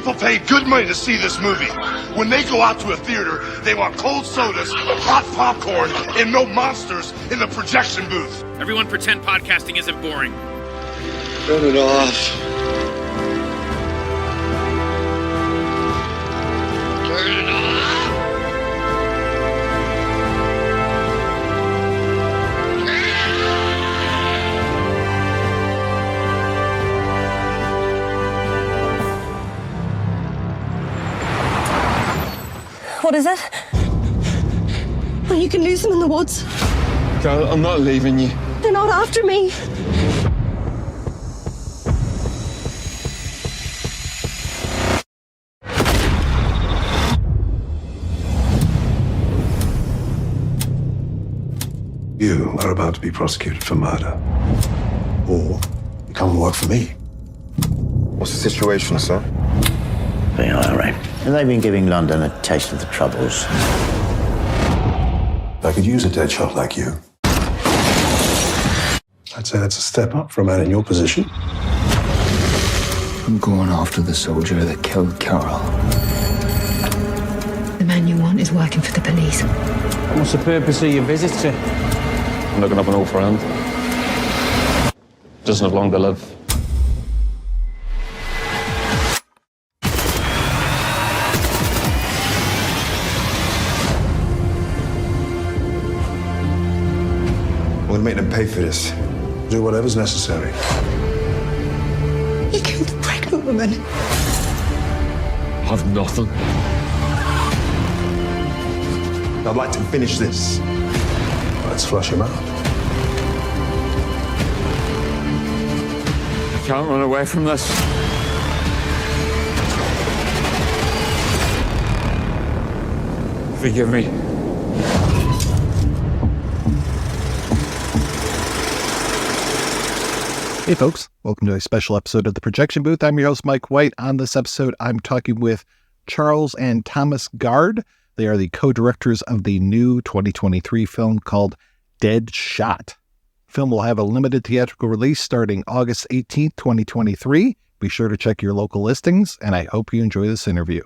People pay good money to see this movie. When they go out to a theater, they want cold sodas, hot popcorn, and no monsters in the projection booth. Everyone pretend podcasting isn't boring. Turn it off. Turn it off. What is it? Well, you can lose them in the woods. I'm not leaving you. They're not after me. You are about to be prosecuted for murder. Or you come and work for me. What's the situation, sir? The IRA. And they've been giving London a taste of the troubles. I could use a Deadshot like you. I'd say that's a step up for a man in your position. I'm going after the soldier that killed Carol. The man you want is working for the police. What's the purpose of your visit, sir? I'm looking up an old friend. Doesn't have long to live. I'm gonna make them pay for this. Do whatever's necessary. You killed a pregnant woman. I've nothing. I'd like to finish this. Let's flush him out. I can't run away from this. Forgive me. Hey folks, welcome to a special episode of The Projection Booth. I'm your host, Mike White. On this episode, I'm talking with Charles and Thomas Gard. They are the co-directors of the new 2023 film called Deadshot. The film will have a limited theatrical release starting August 18th, 2023. Be sure to check your local listings, and I hope you enjoy this interview.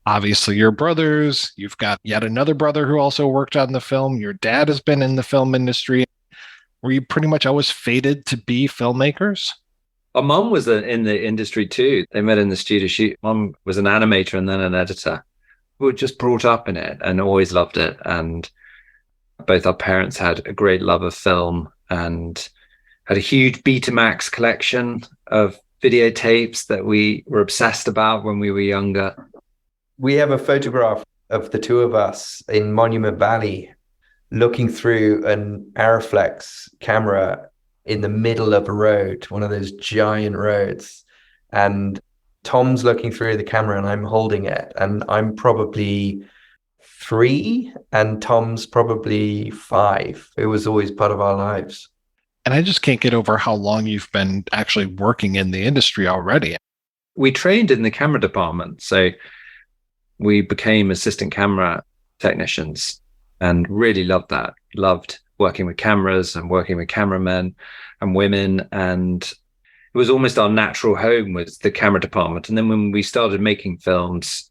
Obviously, you're brothers. You've got yet another brother who also worked on the film. Your dad has been in the film industry. Were you pretty much always fated to be filmmakers? Our mum was in the industry too. They met in the studio. Mum was an animator and then an editor. We were just brought up in it and always loved it. And both our parents had a great love of film and had a huge Betamax collection of videotapes that we were obsessed about when we were younger. We have a photograph of the two of us in Monument Valley looking through an Arriflex camera in the middle of a road, one of those giant roads. And Tom's looking through the camera and I'm holding it. And I'm probably 3 and Tom's probably 5. It was always part of our lives. And I just can't get over how long you've been actually working in the industry already. We trained in the camera department. So we became assistant camera technicians and really loved that. Loved working with cameras and working with cameramen and women. And it was almost our natural home was the camera department. And then when we started making films,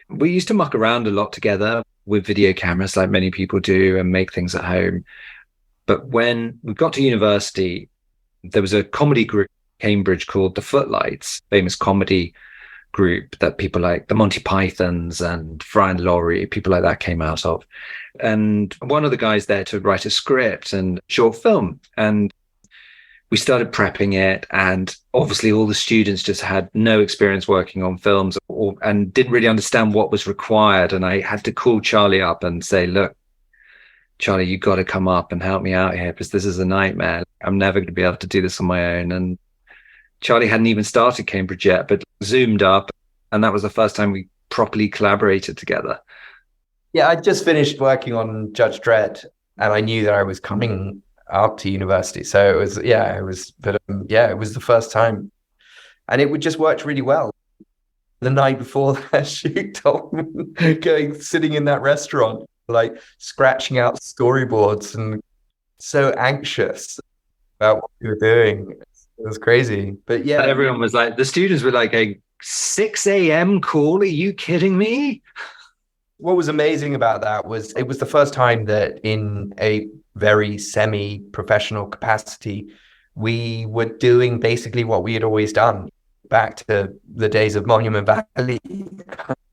we used to muck around a lot together with video cameras like many people do and make things at home. But when we got to university, there was a comedy group in Cambridge called the Footlights, famous comedy group that people like the Monty Pythons and Brian Laurie, people like that came out of. And one of the guys there to write a script and short film. And we started prepping it. And obviously all the students just had no experience working on films and didn't really understand what was required. And I had to call Charlie up and say, look, Charlie, you got to come up and help me out here because this is a nightmare. I'm never going to be able to do this on my own. And Charlie hadn't even started Cambridge yet, but zoomed up. And that was the first time we properly collaborated together. Yeah, I just finished working on Judge Dredd and I knew that I was coming up to university. So it was the first time. And it would just worked really well. The night before that shoot, Tom, sitting in that restaurant, like scratching out storyboards and so anxious about what we were doing. It was crazy. But yeah. But everyone was like, the students were like, hey, 6 a.m. call? Are you kidding me? What was amazing about that was it was the first time that in a very semi-professional capacity, we were doing basically what we had always done back to the days of Monument Valley,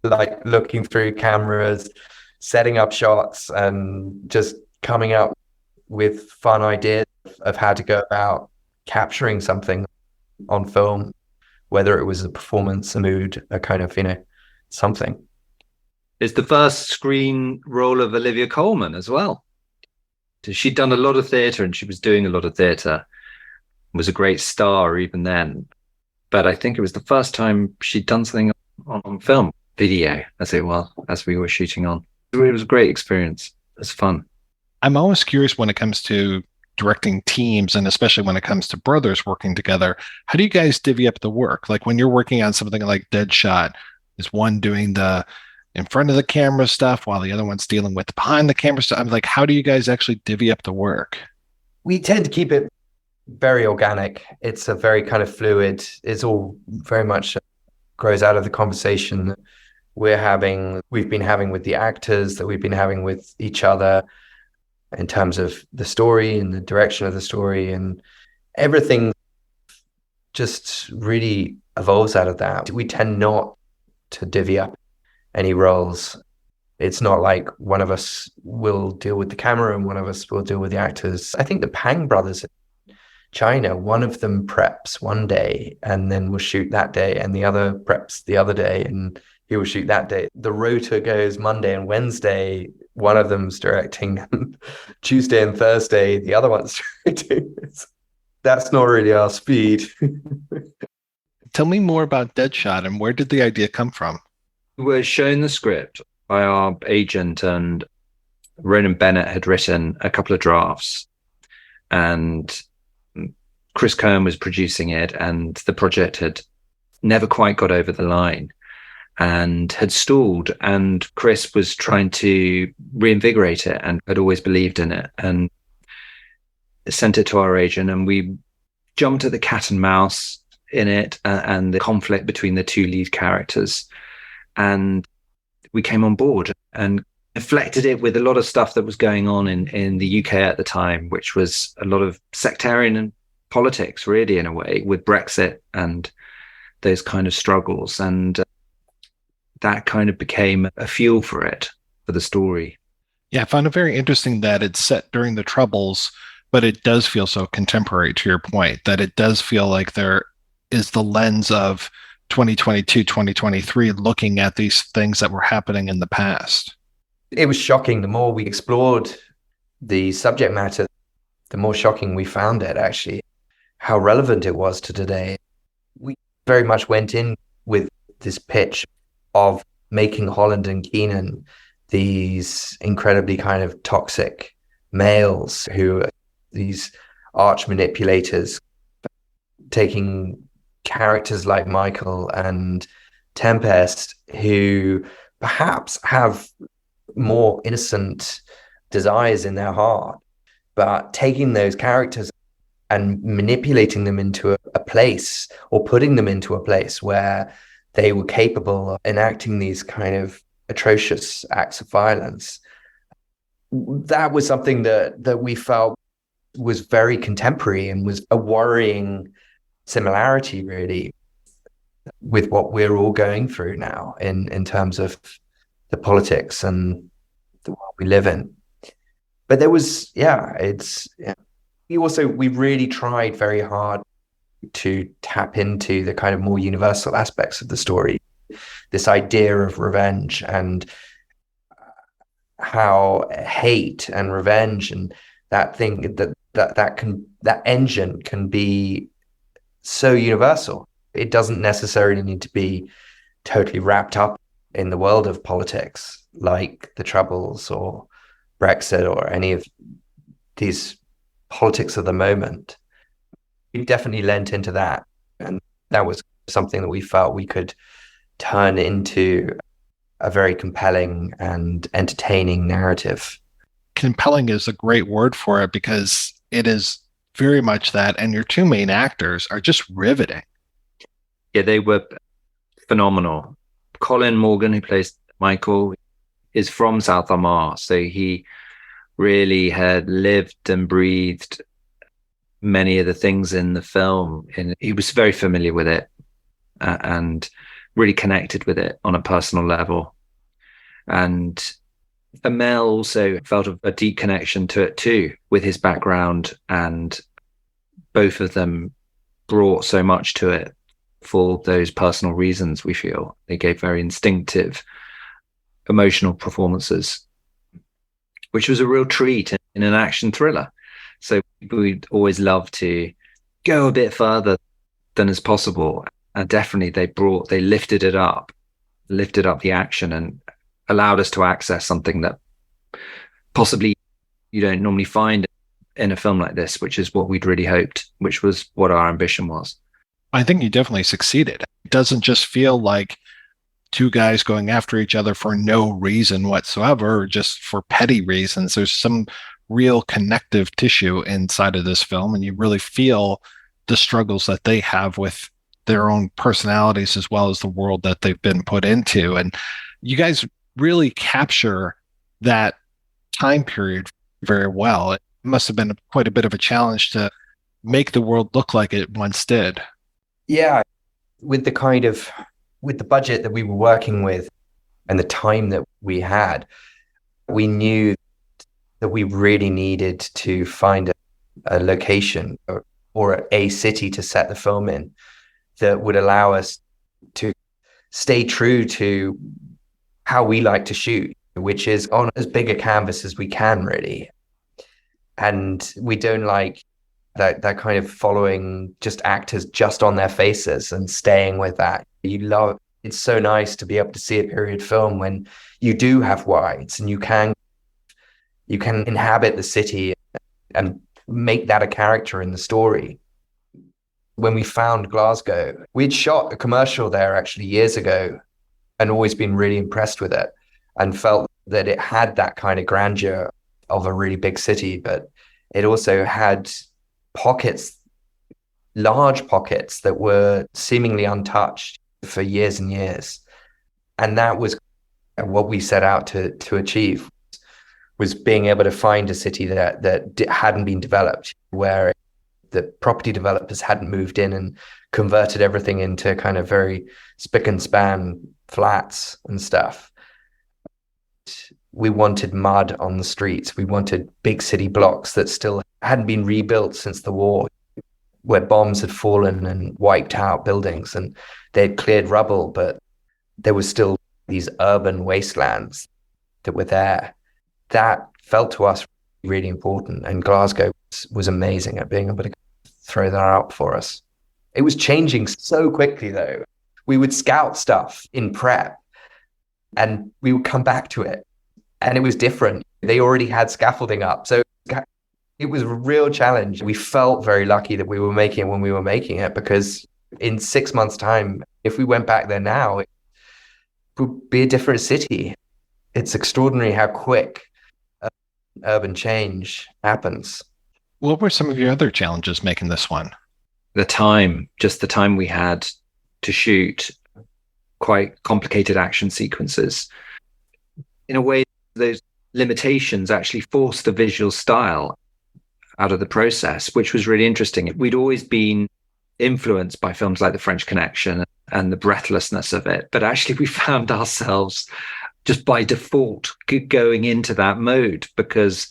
like looking through cameras, setting up shots, and just coming up with fun ideas of how to go about capturing something on film, whether it was a performance, a mood, a kind of, something. It's the first screen role of Olivia Colman as well. She'd done a lot of theatre and she was doing a lot of theatre, was a great star even then. But I think it was the first time she'd done something on film, video, as we were shooting on. It was a great experience. It was fun. I'm always curious when it comes to directing teams, and especially when it comes to brothers working together, how do you guys divvy up the work? Like when you're working on something like Deadshot, is one doing the in front of the camera stuff while the other one's dealing with the behind the camera stuff? I'm like, how do you guys actually divvy up the work? We tend to keep it very organic. It's a very kind of fluid. It's all very much grows out of the conversation that we've been having with the actors, that we've been having with each other in terms of the story and the direction of the story, and everything just really evolves out of that. We tend not to divvy up any roles. It's not like one of us will deal with the camera and one of us will deal with the actors. I think the Pang brothers in China, one of them preps one day and then will shoot that day, and the other preps the other day and he will shoot that day. The rota goes Monday and Wednesday. One of them's directing Tuesday and Thursday. The other one's directing. That's not really our speed. Tell me more about Deadshot and where did the idea come from? We were shown the script by our agent, and Ronan Bennett had written a couple of drafts, and Chris Cohen was producing it, and the project had never quite got over the line and had stalled, and Chris was trying to reinvigorate it and had always believed in it, and sent it to our agent, and we jumped at the cat and mouse in it and the conflict between the two lead characters, and we came on board and reflected it with a lot of stuff that was going on in the UK at the time, which was a lot of sectarian politics, really, in a way, with Brexit and those kind of struggles, and that kind of became a fuel for the story. Yeah, I found it very interesting that it's set during the Troubles, but it does feel so contemporary, to your point, that it does feel like there is the lens of 2022, 2023 looking at these things that were happening in the past. It was shocking. The more we explored the subject matter, the more shocking we found it, actually, how relevant it was to today. We very much went in with this pitch of making Holland and Keenan these incredibly kind of toxic males who are these arch manipulators, taking characters like Michael and Tempest, who perhaps have more innocent desires in their heart, but taking those characters and manipulating them into a place, or putting them into a place where they were capable of enacting these kind of atrocious acts of violence. That was something that we felt was very contemporary and was a worrying similarity, really, with what we're all going through now in terms of the politics and the world we live in. But there was, we really tried very hard to tap into the kind of more universal aspects of the story, this idea of revenge and how hate and revenge and that thing that engine can be so universal. It doesn't necessarily need to be totally wrapped up in the world of politics like the Troubles or Brexit or any of these politics of the moment. We definitely lent into that, and that was something that we felt we could turn into a very compelling and entertaining narrative. Compelling is a great word for it, because it is very much that, and your two main actors are just riveting. Yeah, they were phenomenal. Colin Morgan, who plays Michael, is from South Armagh, so he really had lived and breathed many of the things in the film, and he was very familiar with it and really connected with it on a personal level. And Amel also felt a deep connection to it too, with his background, and both of them brought so much to it for those personal reasons. We feel they gave very instinctive, emotional performances, which was a real treat in an action thriller. So we'd always love to go a bit further than is possible, and definitely they lifted up the action and allowed us to access something that possibly you don't normally find in a film like this, which is what we'd really hoped, which was what our ambition was. I think you definitely succeeded. It doesn't just feel like two guys going after each other for no reason whatsoever, or just for petty reasons. There's some real connective tissue inside of this film, and you really feel the struggles that they have with their own personalities as well as the world that they've been put into. And you guys really capture that time period very well. It must have been quite a bit of a challenge to make the world look like it once did. Yeah, with the budget that we were working with and the time that we had, we knew that we really needed to find a location or a city to set the film in that would allow us to stay true to how we like to shoot, which is on as big a canvas as we can, really. And we don't like that kind of following just actors just on their faces and staying with that. It's so nice to be able to see a period film when you do have wides and you can inhabit the city and make that a character in the story. When we found Glasgow, we'd shot a commercial there actually years ago and always been really impressed with it and felt that it had that kind of grandeur of a really big city, but it also had large pockets that were seemingly untouched for years and years. And that was what we set out to achieve, was being able to find a city that hadn't been developed, where the property developers hadn't moved in and converted everything into kind of very spick and span flats and stuff. We wanted mud on the streets. We wanted big city blocks that still hadn't been rebuilt since the war, where bombs had fallen and wiped out buildings and they'd cleared rubble, but there was still these urban wastelands that were there. That felt to us really important, and Glasgow was amazing at being able to throw that out for us. It was changing so quickly, though. We would scout stuff in prep and we would come back to it, and it was different. They already had scaffolding up, so it was a real challenge. We felt very lucky that we were making it when we were making it, because in 6 months' time, if we went back there now, it would be a different city. It's extraordinary how quick urban change happens. What were some of your other challenges making this one? The time we had to shoot quite complicated action sequences. In a way, those limitations actually forced the visual style out of the process, which was really interesting. We'd always been influenced by films like The French Connection and the breathlessness of it, but actually we found ourselves just by default going into that mode, because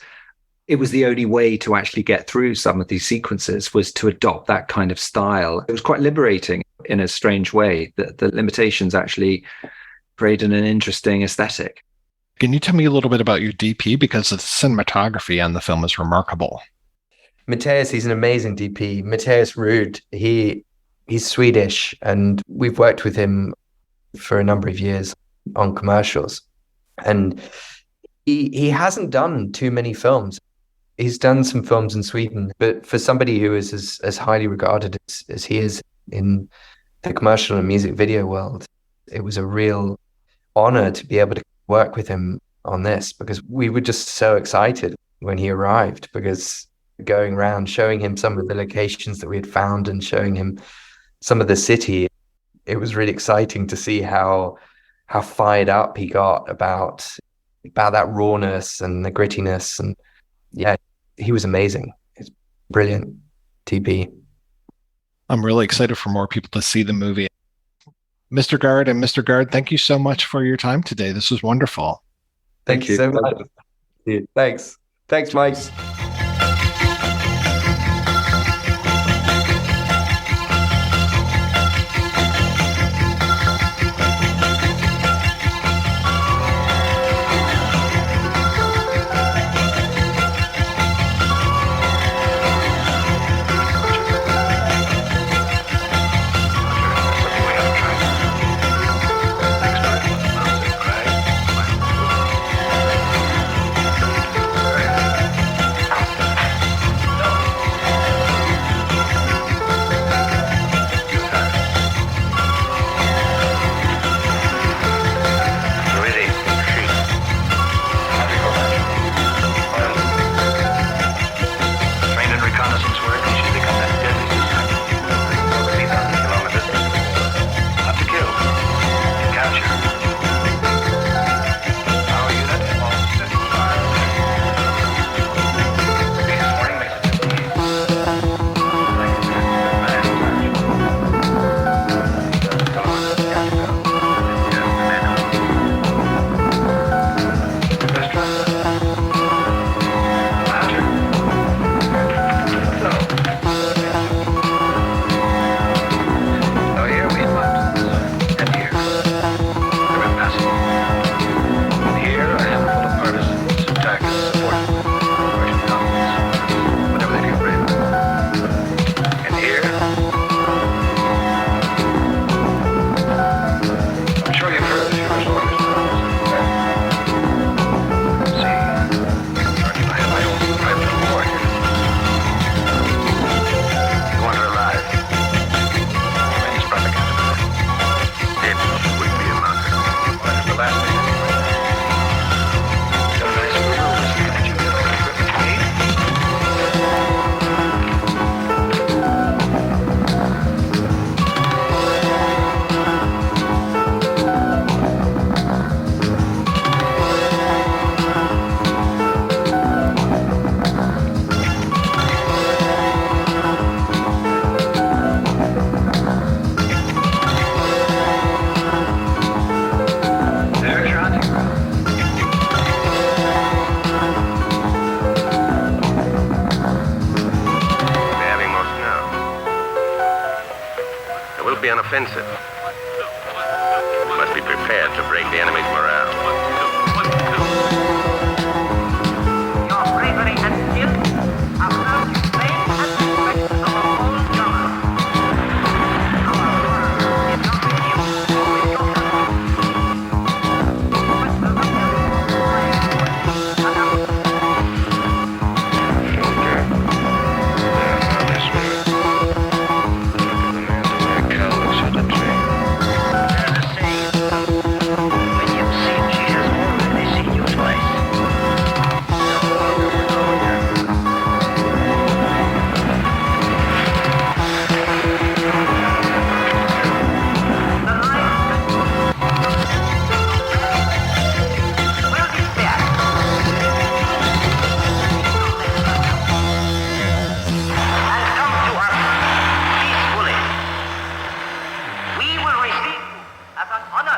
it was the only way to actually get through some of these sequences, was to adopt that kind of style. It was quite liberating in a strange way, that the limitations actually created an interesting aesthetic. Can you tell me a little bit about your DP? Because the cinematography on the film is remarkable. Matthias, he's an amazing DP. Matthias Ruud, he's Swedish, and we've worked with him for a number of years on commercials. And he hasn't done too many films. He's done some films in Sweden, but for somebody who is as highly regarded as he is in the commercial and music video world, it was a real honor to be able to work with him on this, because we were just so excited when he arrived, because going around showing him some of the locations that we had found and showing him some of the city, it was really exciting to see how fired up he got about that rawness and the grittiness. And yeah, he was amazing. It's brilliant. TP. I'm really excited for more people to see the movie. Mr. Guard, thank you so much for your time today. This was wonderful. Thank you so much. Thanks, Mike. Be an offensive. We must be prepared to break the enemy's morale. Your bravery and skill are proud to claim and respect our whole genre. Our world is not with you, or with your We will receive as an honor.